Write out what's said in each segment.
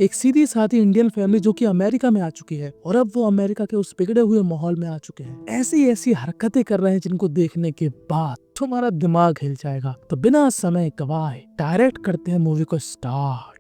एक सीधी सादी Indian family जो कि अमेरिका में आ चुकी है और अब वो अमेरिका के उस बिगड़े हुए माहौल में आ चुके हैं। ऐसी ऐसी हरकतें कर रहे हैं जिनको देखने के बाद तुम्हारा दिमाग हिल जाएगा। तो बिना समय गवाए डायरेक्ट करते हैं मूवी को स्टार्ट।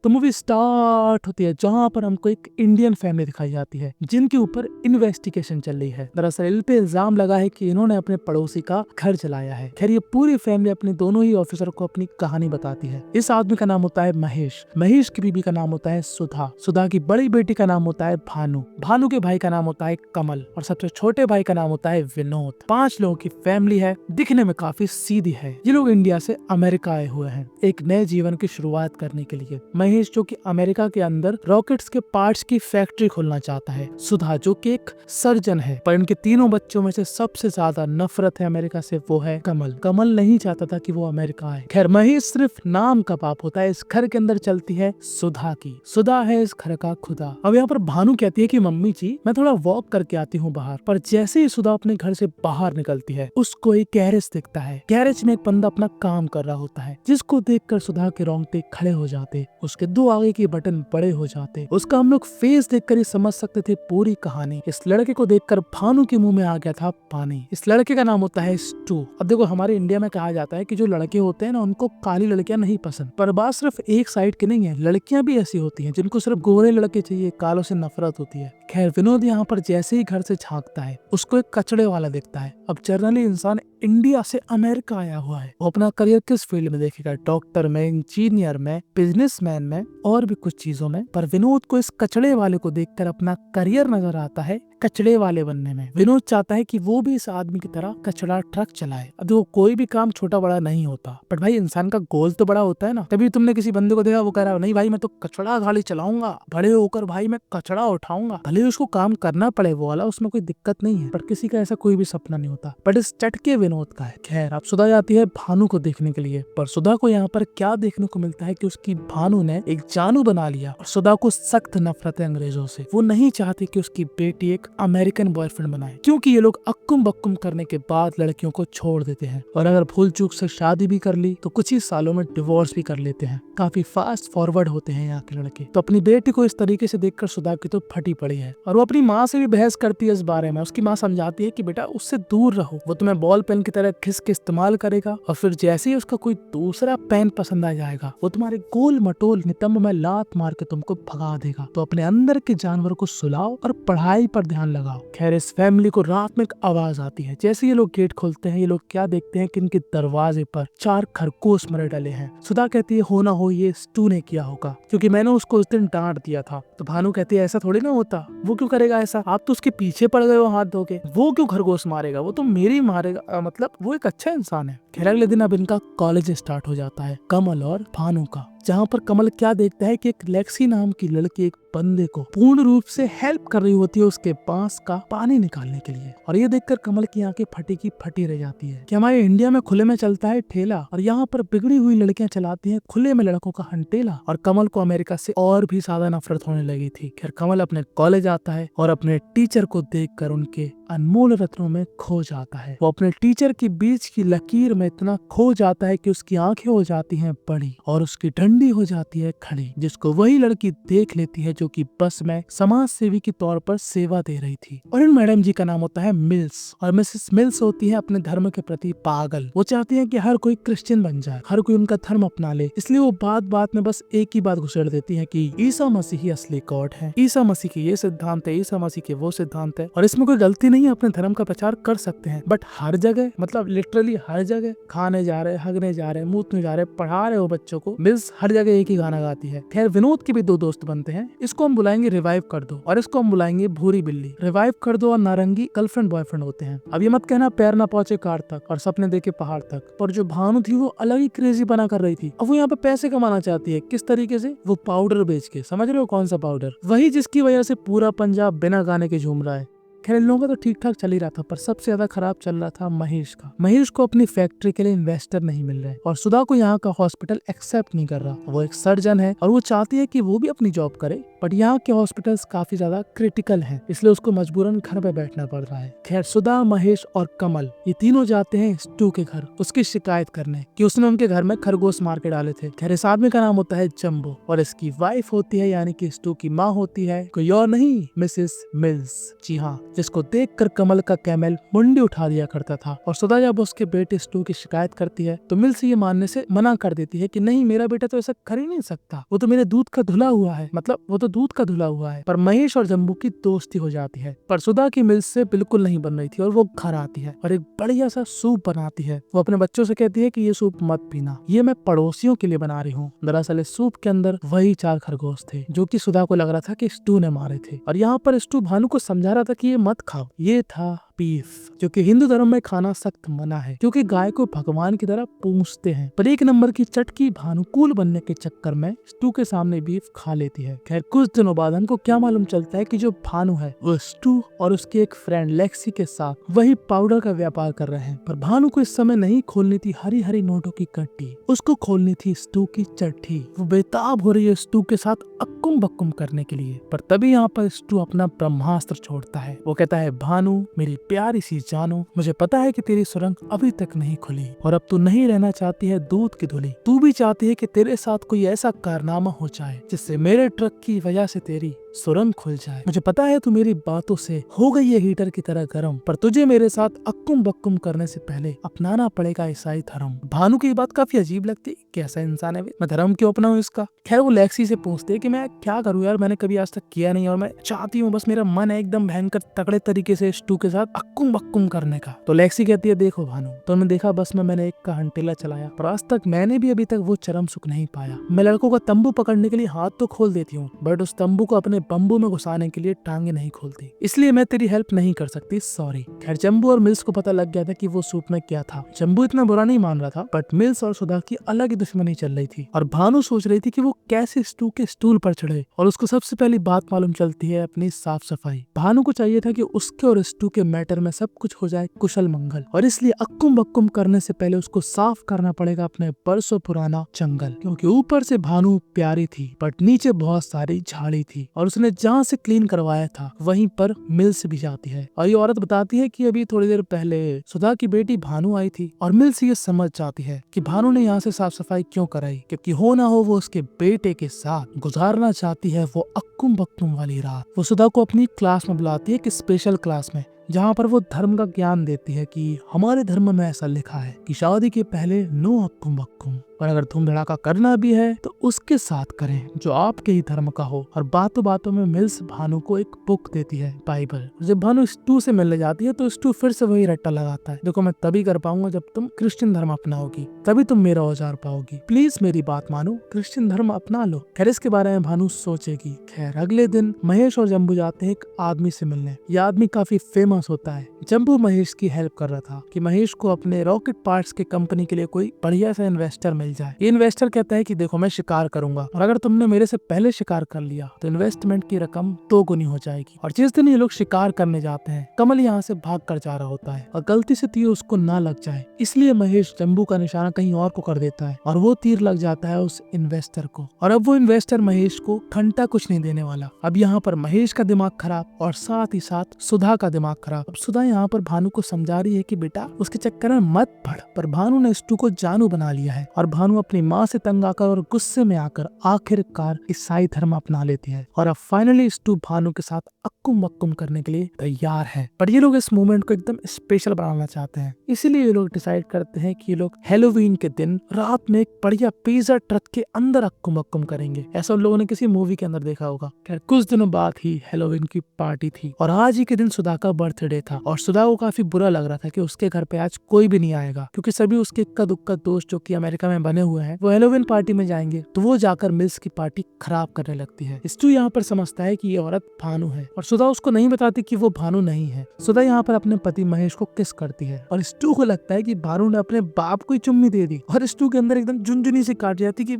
तो मूवी स्टार्ट होती है जहां पर हमको एक इंडियन फैमिली दिखाई जाती है जिनके ऊपर इन्वेस्टिगेशन चल रही है। दरअसल इन पे इल्जाम लगा है कि इन्होंने अपने पड़ोसी का घर जलाया है। खैर ये पूरी फैमिली अपने दोनों ही ऑफिसर को अपनी कहानी बताती है। इस आदमी का नाम होता है महेश, महेश की बीबी का नाम होता है सुधा, सुधा की बड़ी बेटी का नाम होता है भानु, भानु के भाई का नाम होता है कमल और सबसे छोटे भाई का नाम होता है विनोद। 5 लोगों की फैमिली है, दिखने में काफी सीधी है। ये लोग इंडिया से अमेरिका आए हुए हैं एक नए जीवन की शुरुआत करने के लिए। महेश जो कि अमेरिका के अंदर रॉकेट्स के पार्ट्स की फैक्ट्री खोलना चाहता है। सुधा जो कि एक सर्जन है, पर इनके तीनों बच्चों में से सबसे ज्यादा नफरत है अमेरिका से वो है कमल। कमल नहीं चाहता था कि वो अमेरिका आए। खैर महेश सिर्फ नाम का बाप होता है। इस घर के अंदर चलती है सुधा की, सुधा है इस घर का खुदा। अब यहाँ पर भानु कहती है कि मम्मी जी मैं थोड़ा वॉक करके आती हूँ बाहर। पर जैसे ही सुधा अपने घर से बाहर निकलती है उसको एक गैरेज दिखता है। गैरेज में एक बंदा अपना काम कर रहा होता है जिसको देखकर सुधा के रोंगटे खड़े हो जाते, उसके 2 आगे के बटन बड़े हो जाते। उसका हम लोग फेस देखकर ही समझ सकते थे पूरी कहानी। इस लड़के को देखकर भानु के मुंह में आ गया था पानी। इस लड़के का नाम होता है स्टू। अब देखो हमारे इंडिया में कहा जाता है कि जो लड़के होते हैं ना उनको काली लड़कियां नहीं पसंद, पर बात सिर्फ एक साइड की नहीं है। लड़कियां भी ऐसी होती हैं जिनको सिर्फ गोरे लड़के चाहिए, कालों से नफरत होती है। खैर विनोद यहाँ पर जैसे ही घर से झांकता है उसको एक कचड़े वाला दिखता है। अब जनरली इंसान इंडिया से अमेरिका आया हुआ है, वो अपना करियर किस फील्ड में देखेगा, डॉक्टर में, इंजीनियर में, बिजनेसमैन में और भी कुछ चीजों में। पर विनोद को इस कचड़े वाले को देखकर अपना करियर नजर आता है कचड़े वाले बनने में। विनोद चाहता है कि वो भी इस आदमी की तरह कचड़ा ट्रक चलाए। अब वो कोई भी काम छोटा बड़ा नहीं होता, पर भाई इंसान का गोल तो बड़ा होता है ना। तभी तुमने किसी बंदे को देखा वो कह रहा है नहीं भाई मैं तो कचड़ा गाड़ी चलाऊंगा, बड़े होकर भाई मैं कचड़ा उठाऊंगा। भले उसको काम करना पड़े वो वाला, उसमें कोई दिक्कत नहीं है, पर किसी का ऐसा कोई भी सपना नहीं होता। बट इस चटके विनोद का है। खैर अब सुधा जाती है भानु को देखने के लिए, पर सुधा को यहाँ पर क्या देखने को मिलता है कि उसकी भानु ने एक जानू बना लिया और सुधा को सख्त नफरत है अंग्रेजों से। वो नहीं चाहती कि उसकी बेटी एक अमेरिकन बॉयफ्रेंड बनाए, क्योंकि ये लोग अक्कुम बक्कुम करने के बाद लड़कियों को छोड़ देते हैं और अगर भूल चूक से शादी भी कर ली तो कुछ ही सालों में डिवोर्स भी कर लेते हैं। काफी फास्ट फॉरवर्ड होते हैं यहाँ के लड़के। तो अपनी बेटी को इस तरीके से देखकर सुधा की तो फटी पड़ी है और वो अपनी माँ से भी बहस करती है इस बारे में। उसकी माँ समझाती है कि बेटा उससे दूर रहो, वो तुम्हें बॉल पेन की तरह घिस के इस्तेमाल करेगा और फिर जैसे ही उसका कोई दूसरा पेन पसंद आ जाएगा वो तुम्हारे गोल मटोल नितंब में लात मार के तुमको भगा देगा। तो अपने अंदर के जानवर को सुलाओ और पढ़ाई पर ध्यान लगाओ। खैर इस फैमिली को रात में एक आवाज आती है। जैसे ये लोग गेट खोलते हैं ये लोग क्या देखते हैं कि इनके दरवाजे पर 4 खरगोश मरे डले हैं। सुधा कहती है हो ना हो ये स्टू ने किया होगा, क्योंकि मैंने उसको उस दिन डांट दिया था। तो भानु कहती है ऐसा थोड़ी ना होता, वो क्यों करेगा ऐसा, आप तो उसके पीछे पड़ गए हो हाथ धो के, वो क्यों खरगोश मारेगा, वो तो मेरी मारेगा, मतलब वो एक अच्छा इंसान है। खैर अगले दिन अब इनका कॉलेज स्टार्ट हो जाता है कमल और भानु का, जहाँ पर कमल क्या देखता है कि एक लेक्सी नाम की लड़की एक बंदे को पूर्ण रूप से हेल्प कर रही होती है उसके बांस का पानी निकालने के लिए। और ये देखकर कमल की आंखें फटी की फटी रह जाती है कि हमारे इंडिया में खुले में चलता है ठेला और यहाँ पर बिगड़ी हुई लड़कियां चलाती हैं खुले में लड़कों का हंटेला। और कमल को अमेरिका से और भी ज्यादा नफरत होने लगी थी। खैर कमल अपने कॉलेज आता है और अपने टीचर को देखकर उनके अनमोल रत्नों में खो जाता है। वो अपने टीचर की बीच की लकीर में इतना खो जाता है कि उसकी आंखें हो जाती हैं बड़ी और उसकी डंडी हो जाती है खड़ी, जिसको वही लड़की देख लेती है जो कि बस में समाज सेवी के तौर पर सेवा दे रही थी। और इन मैडम जी का नाम होता है मिल्स और मिसेस मिल्स होती है अपने धर्म के प्रति पागल। वो चाहती है कि हर कोई क्रिश्चियन बन जाए, हर कोई उनका धर्म अपना ले, इसलिए वो बात बात में बस एक ही बात घुसेड़ देती है कि ईसा मसीह ही असली गॉड है, ईसा मसीह के ये सिद्धांत है, ईसा मसीह के वो सिद्धांत है और इसमें कोई गलती नहीं है, अपने धर्म का प्रचार कर सकते हैं। बट हर जगह, मतलब लिटरली हर जगह खाने जा रहे, हगने जा रहे, मूतने जा रहे, पढ़ा रहे हो बच्चों को, मिल्स हर जगह एक ही गाना गाती है। खैर विनोद के भी 2 दोस्त बनते हैं। इसको हम बुलाएंगे रिवाइव कर दो और इसको हम बुलाएंगे भूरी बिल्ली। रिवाइव कर दो और नारंगी गर्लफ्रेंड बॉयफ्रेंड होते हैं। अब ये मत कहना पैर ना पहुंचे कार तक और सपने देखे पहाड़ तक। पर जो भानु थी वो अलग ही क्रेजी बना कर रही थी। अब वो यहाँ पे पैसे कमाना चाहती है। किस तरीके से? वो पाउडर बेच के। समझ रहे हो कौन सा पाउडर? वही जिसकी वजह से पूरा पंजाब बिना गाने के झूम रहा है। खैर इन लोगों का तो ठीक ठाक चल ही रहा था, पर सबसे ज्यादा खराब चल रहा था महेश का। महेश को अपनी फैक्ट्री के लिए इन्वेस्टर नहीं मिल रहे और सुधा को यहाँ का हॉस्पिटल एक्सेप्ट नहीं कर रहा। वो एक सर्जन है और वो चाहती है कि वो भी अपनी जॉब करे, बट यहाँ के हॉस्पिटल्स काफी ज्यादा क्रिटिकल हैं, इसलिए उसको मजबूरन घर पे बैठना पड़ रहा है। खैर सुधा, महेश और कमल ये तीनों जाते हैं स्टू के घर उसकी शिकायत करने कि उसने उनके घर में खरगोश मार के डाले थे। खैर इस आदमी का नाम होता है जम्बो और इसकी वाइफ होती है यानी कि स्टू की माँ होती है कोई और नहीं, मिसेस मिल्स। जी हाँ, जिसको देखकर कमल का कैमल मुंडी उठा दिया करता था। और सुधा जब उसके बेटे स्टू की शिकायत करती है तो मिल्स ये मानने से मना कर देती है कि नहीं, मेरा बेटा तो ऐसा कर ही नहीं सकता, वो तो मेरे दूध का धुला हुआ है, मतलब वो तो दूध का धुला हुआ है। पर महेश और जम्बू की दोस्ती हो जाती है, पर सुधा की मिल्स से बिल्कुल नहीं बन रही थी और वो घर आती है और एक बढ़िया सा सूप बनाती है। वो अपने बच्चों से कहती है कि ये सूप मत पीना, ये मैं पड़ोसियों के लिए बना रही हूँ। दरअसल इस सूप के अंदर वही 4 खरगोश थे जो कि सुधा को लग रहा था कि स्टू ने मारे थे। और यहाँ पर स्टू भानु को समझा रहा था कि ये मत खाओ। ये था बीफ, जो कि हिंदू धर्म में खाना सख्त मना है क्योंकि गाय को भगवान की तरह पूजते हैं। पर एक नंबर की चटकी भानु कूल बनने के चक्कर में स्टू के सामने बीफ खा लेती है। खैर कुछ दिनों बाद हमको क्या मालूम चलता है कि जो भानु है वो स्टू और उसके एक फ्रेंड लेक्सी के साथ वही पाउडर का व्यापार कर रहे हैं। पर भानु को इस समय नहीं खोलनी थी हरी हरी नोटों की कट्टी, उसको खोलनी थी स्टू की चट्टी। वो बेताब हो रही है स्टू के साथ अक्कुम बक्कुम करने के लिए। पर तभी यहाँ पर स्टू अपना ब्रह्मास्त्र छोड़ता है। वो कहता है, भानु मेरी प्यारी सी जानो, मुझे पता है कि तेरी सुरंग अभी तक नहीं खुली और अब तू नहीं रहना चाहती है दूध की धुली। तू भी चाहती है कि तेरे साथ कोई ऐसा कारनामा हो जाए जिससे मेरे ट्रक की वजह से तेरी सुरंग खुल जाए। मुझे पता है तू मेरी बातों से हो गई है हीटर की तरह गर्म, पर तुझे मेरे साथ अक्कुम बक्कुम करने से पहले अपनाना पड़ेगा ईसाई धर्म। भानु की बात काफी अजीब लगती, कैसा इंसान है, मैं धर्म क्यों अपनाऊं इसका। खैर वो लेक्सी से पूछते है कि मैं क्या करूं यार, मैंने कभी आज तक किया नहीं और मैं चाहती हूँ, बस मेरा मन है एकदम भयंकर तगड़े तरीके से स्टू के साथ अक्कुम बक्कुम करने का। तो लेक्सी कहती है, देखो भानु, तुमने देखा बस में मैंने एक का हंटेला चलाया, पर आज तक मैंने भी अभी तक वो चरम सुख नहीं पाया। मैं लड़कों का तंबू पकड़ने के लिए हाथ तो खोल देती हूँ, बट उस तंबू को अपने बम्बू में घुसाने के लिए टांगे नहीं खोलती, इसलिए मैं तेरी हेल्प नहीं कर सकती, सॉरी। खैर जम्बू और मिल्स को पता लग गया था कि वो सूप में क्या था। जम्बू इतना बुरा नहीं मान रहा था, बट मिल्स और सुधा की अलग ही दुश्मनी चल रही थी और भानु सोच रही थी कि वो कैसे स्टू के स्टूल पर चढ़े। और उसको सबसे पहली बात मालूम चलती है अपनी साफ सफाई। भानु को चाहिए था कि उसके और स्टू के मैटर में सब कुछ हो जाए कुशल मंगल, और इसलिए अक्कुम बक्कुम करने से पहले उसको साफ करना पड़ेगा अपने बरसों पुराना जंगल, क्योंकि ऊपर से भानु प्यारी थी बट नीचे बहुत सारी झाड़ी थी और उसने जहाँ से क्लीन करवाया था वहीं पर मिल्स भी जाती है। और ये औरत बताती है कि अभी थोड़ी देर पहले सुधा की बेटी भानु आई थी और मिल्स ये समझ जाती है कि भानु ने यहाँ से साफ सफाई क्यों कराई, क्योंकि हो ना हो वो उसके बेटे के साथ गुजारना चाहती है वो अक्कुम बक्कुम वाली रात। वो सुधा को अपनी क्लास में बुलाती है, कि स्पेशल क्लास में, जहाँ पर वो धर्म का ज्ञान देती है कि हमारे धर्म में ऐसा लिखा है कि शादी के पहले नो अक्कुम बक्कुम, और अगर धूम धड़ाका करना भी है तो उसके साथ करें जो आपके ही धर्म का हो। और बातों बातों में मिल्स भानु को एक बुक देती है, बाइबल। जब भानु स्टू से मिलने जाती है तो स्टू फिर से वही रट्टा लगाता है, देखो मैं तभी कर पाऊंगा जब तुम क्रिश्चियन धर्म अपनाओगी, तभी तुम मेरा औजार पाओगी, प्लीज मेरी बात मानो, क्रिश्चियन धर्म अपना लो। खैर इसके बारे में भानु सोचेगी। खैर अगले दिन महेश और जम्बू जाते हैं एक आदमी से मिलने। यह आदमी काफी फेमस होता है। जम्बू महेश की हेल्प कर रहा था कि महेश को अपने रॉकेट पार्ट्स के कंपनी के लिए कोई बढ़िया सा इन्वेस्टर मिल जाए। ये इन्वेस्टर कहता है कि देखो मैं शिकार करूंगा और अगर तुमने मेरे से पहले शिकार कर लिया तो इन्वेस्टमेंट की रकम 2 गुनी हो जाएगी। और जिस दिन ये लोग शिकार करने जाते हैं कमल यहाँ से भाग कर जा रहा होता है और गलती से तीर उसको ना लग जाए, इसलिए महेश जम्बू का निशाना कहीं और को कर देता है और वो तीर लग जाता है उस इन्वेस्टर को। और अब वो इन्वेस्टर महेश को घंटा कुछ नहीं देने वाला। अब यहाँ पर महेश का दिमाग खराब और साथ ही साथ सुधा का दिमाग खराब। अब सुधा यहाँ पर भानु को समझा रही है कि बेटा उसके चक्कर में मत पड़, पर भानु ने स्टू को जानू बना लिया है और भानु अपनी माँ से तंग आकर और गुस्से में आकर आखिरकार ईसाई धर्म अपना लेती है। और अब फाइनली स्टू भानु के साथ अक्कुम बक्कुम करने के लिए तैयार है। पर ये लोग इस मोमेंट को एकदम स्पेशल बनाना चाहते हैं, इसीलिए ये लोग डिसाइड करते हैं कि ये लोग हैलोवीन के दिन रात में एक बढ़िया पिज्जा ट्रक के अंदर अक्कुम बक्कुम करेंगे। ऐसा उन लोगों ने किसी मूवी के अंदर देखा होगा। खैर कुछ दिनों बाद ही हैलोवीन की पार्टी थी और आज ही के दिन सुधा का बर्थडे था और सुधा को काफी बुरा लग रहा था कि उसके घर पे आज कोई भी नहीं आएगा, क्योंकि सभी उसके इक्का दुक्का दोस्त जो कि अमेरिका में बने हुए हैं वो हेलोविन पार्टी में जाएंगे, तो वो जाकर मिल्स की पार्टी खराब करने लगती है। स्टू यहाँ पर समझता है कि ये औरत भानु है और सुधा उसको नहीं बताती कि वो भानु नहीं है। सुधा यहाँ पर अपने पति महेश को किस करती है और स्टू को लगता है कि भानु ने अपने बाप को ही चुम्मी दे दी और स्टू के अंदर एकदम झुनझुनी से काट जाती कि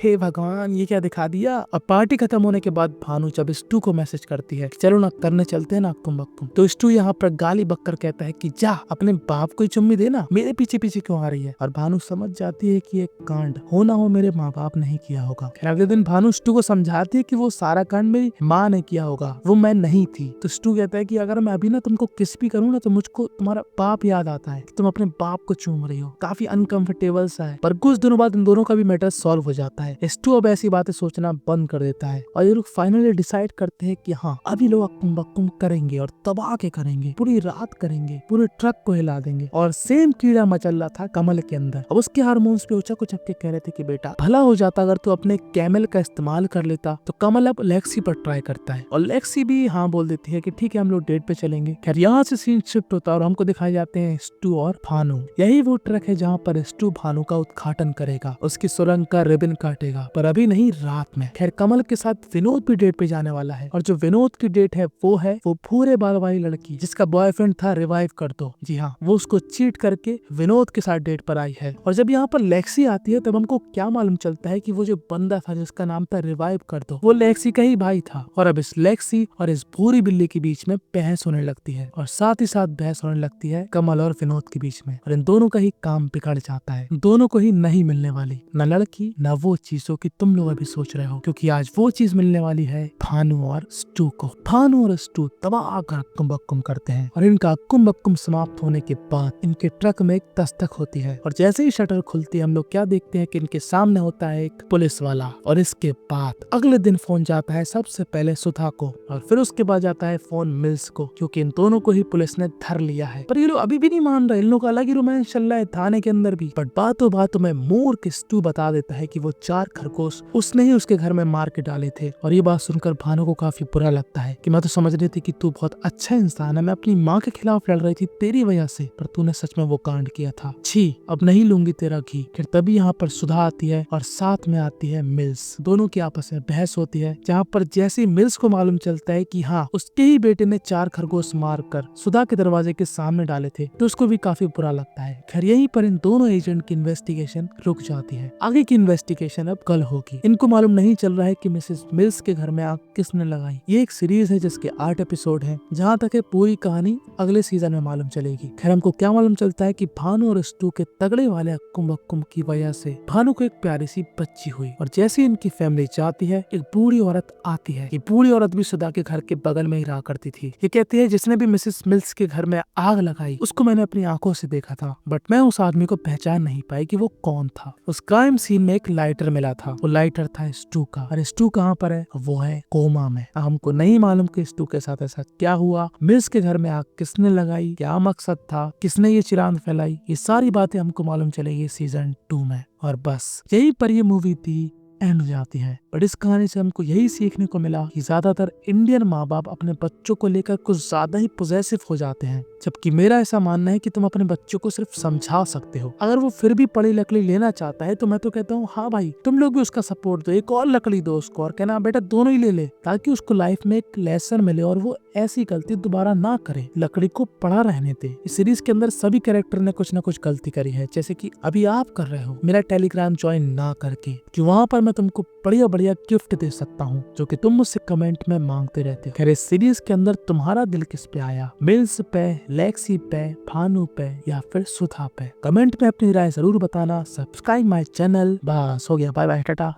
हे भगवान ये क्या दिखा दिया। अब पार्टी खत्म होने के बाद भानु जब स्टू को मैसेज करती है चलो ना करने चलते हैं ना अक्कुम बक्कुम, तो स्टू यहाँ पर गाली बककर कहता है कि जा अपने बाप को ही चुम्मी देना, मेरे पीछे पीछे क्यों आ रही है। और भानु समझ जाती है कि ये कांड हो ना हो मेरे माँ बाप नहीं किया होगा। खैर अगले दिन भानु स्टू को समझाती है कि वो सारा कांड मेरी माँ ने किया होगा, वो मैं नहीं थी। तो स्टू कहता है कि अगर मैं अभी ना तुमको किस भी करूँ ना तो मुझको तुम्हारा बाप याद आता है कि तुम अपने बाप को चूम रही हो। काफी अनकंफर्टेबल सा है, पर कुछ दिनों बाद इन दोनों का भी मैटर सॉल्व हो जाता है। स्टू अब ऐसी बातें सोचना बंद कर देता है और ये लोग फाइनली डिसाइड करते हैं कि हाँ अभी लोग अक्कुम बक्कुम करेंगे और तबाह के करेंगे, पूरी रात करेंगे, पूरे ट्रक को हिला देंगे। और सेम कीड़ा मचल रहा था कमल के अंदर। अब उसके हार्मोन्स पे ऊंचा कुछ कह रहे थे कि बेटा भला हो जाता अगर तू अपने कैमल का इस्तेमाल कर लेता। तो कमल अब लेक्सी पर ट्राई करता है और लेक्सी भी हाँ बोल देती है कि ठीक है हम लोग डेट पे चलेंगे। खैर यहाँ से सीन शिफ्ट होता है और हमको दिखाए जाते हैं स्टू और भानु। यही वो ट्रक है जहाँ पर स्टू भानु का उद्घाटन करेगा, उसकी सुरंग का रिबन काटेगा, पर अभी नहीं रात में। खैर कमल के साथ विनोद भी डेट पे जाने वाला है और जो विनोद की डेट है वो भूरे बाल वाली लड़की जिसका बॉयफ्रेंड था रिवाइव कर दो, जी हाँ वो उसको चीट करके विनोद के साथ डेट पर आई है। और जब यहाँ पर लेक्सी आती है तब हमको क्या मालूम चलता है कि वो जो बंदा था जिसका नाम था रिवाइव कर दो वो लेक्सी का ही भाई था। और अब इस लेक्सी और इस भूरी बिल्ली के बीच में बहस होने लगती है और साथ ही साथ बहस होने लगती है कमल और विनोद के बीच में। और इन दोनों का ही काम बिगड़ जाता है, दोनों को ही नहीं मिलने वाली न लड़की न वो चीजों की तुम लोग अभी सोच रहे हो, क्योंकि आज वो चीज मिलने वाली है भानु और स्टू को। भानु और स्टू तबाह कर अक्कुम बक्कुम करते हैं और इनका अक्कुम बक्कुम समाप्त होने के बाद इनके ट्रक में एक दस्तक होती है और जैसे ही शटर खुलती है हम लोग क्या देखते हैं कि इनके सामने होता है एक पुलिस वाला। और इसके बाद अगले दिन फोन जाता है सबसे पहले सुधा को और फिर उसके बाद जाता है फोन मिल्स को, क्योंकि इन दोनों को ही पुलिस ने धर लिया है। पर ये लोग अभी भी नहीं मान रहे, इन लोग का अलग ही रोमांस चल रहा है थाने के अंदर भी। बट बातों में मूर्ख स्टू बता देता है कि वो 4 खरगोश उसने ही उसके घर में मार के डाले थे। और ये बात सुनकर भानु को काफी बुरा लगता है कि मैं तो समझ रही थी कि तू बहुत अच्छा इंसान है, मैं अपनी माँ के खिलाफ लड़ रही थी तेरी वजह से, पर तूने सच में वो कांड किया था। छी अब नहीं लूंगी तेरा घी। फिर तभी यहाँ पर सुधा आती है और साथ में आती है मिल्स। दोनों की आपस में बहस होती है जहाँ पर जैसे मिल्स को मालूम चलता है कि हाँ उसके ही बेटे ने 4 खरगोश मार कर सुधा के दरवाजे के सामने डाले थे, तो उसको भी काफी बुरा लगता है। खैर यहीं पर इन दोनों एजेंट की इन्वेस्टिगेशन रुक जाती है। आगे की इन्वेस्टिगेशन अब कल होगी। इनको मालूम नहीं चल रहा है कि मिसेस मिल्स के घर में आग किसने लगाई। ये एक सीरीज है जिसके 8 एपिसोड हैं। जहाँ तक है पूरी कहानी अगले सीजन में मालूम चलेगी। खैर हमको क्या मालूम चलता है कि भानु और स्टू के तगड़े वाले अक्कुम बक्कुम की वजह से भानु को एक प्यारी सी बच्ची हुई और जैसे इनकी फैमिली जाती है एक बूढ़ी औरत आती है। ये बूढ़ी औरत भी सुधा के घर के बगल में ही रहा करती थी। ये कहती है जिसने भी मिसेस मिल्स के घर में आग लगाई उसको मैंने अपनी आंखों से देखा था, बट मैं उस आदमी को पहचान नहीं पाई कि वो कौन था। उस क्राइम सीन में एक लाइटर मिला था, वो लाइटर था स्टू का। और स्टू कहाँ पर है? वो है कोमा में। हमको नहीं मालूम कि स्टू के साथ ऐसा क्या हुआ, मिल्स के घर में आग किसने लगाई, क्या मकसद था, किसने ये चिरांद फैलाई, ये सारी बातें हमको मालूम चलेगी सीजन 2 में। और बस यहीं पर ये मूवी थी एंड हो जाती है। बट इस कहानी से हमको यही सीखने को मिला कि ज्यादातर इंडियन माँ बाप अपने बच्चों को लेकर कुछ ज्यादा ही पॉजेसिव हो जाते हैं, जबकि मेरा ऐसा मानना है कि तुम अपने बच्चों को सिर्फ समझा सकते हो। अगर वो फिर भी पढ़ी लकड़ी लेना चाहता है तो मैं तो कहता हूँ हाँ भाई तुम लोग भी उसका सपोर्ट दो, एक और लकड़ी दो उसको और कहना बेटा दोनों ही ले ले, ताकि उसको लाइफ में एक लेसन मिले और वो ऐसी गलती दोबारा ना करे। लकड़ी को पड़ा रहने दे। इस सीरीज के अंदर सभी कैरेक्टर ने कुछ न कुछ गलती करी है, जैसे कि अभी आप कर रहे हो मेरा टेलीग्राम ज्वाइन ना करके, कि वहाँ पर मैं तुमको बढ़िया बढ़िया गिफ्ट दे सकता हूँ जो कि तुम मुझसे कमेंट में मांगते रहते हो। खैर इस सीरीज के अंदर तुम्हारा दिल किस पे आया? मिल्स पे, लेक्सी पे, भानु पे या फिर सुधा पे? कमेंट में अपनी राय जरूर बताना। Subscribe my channel. बस हो गया, बाय बाय टाटा।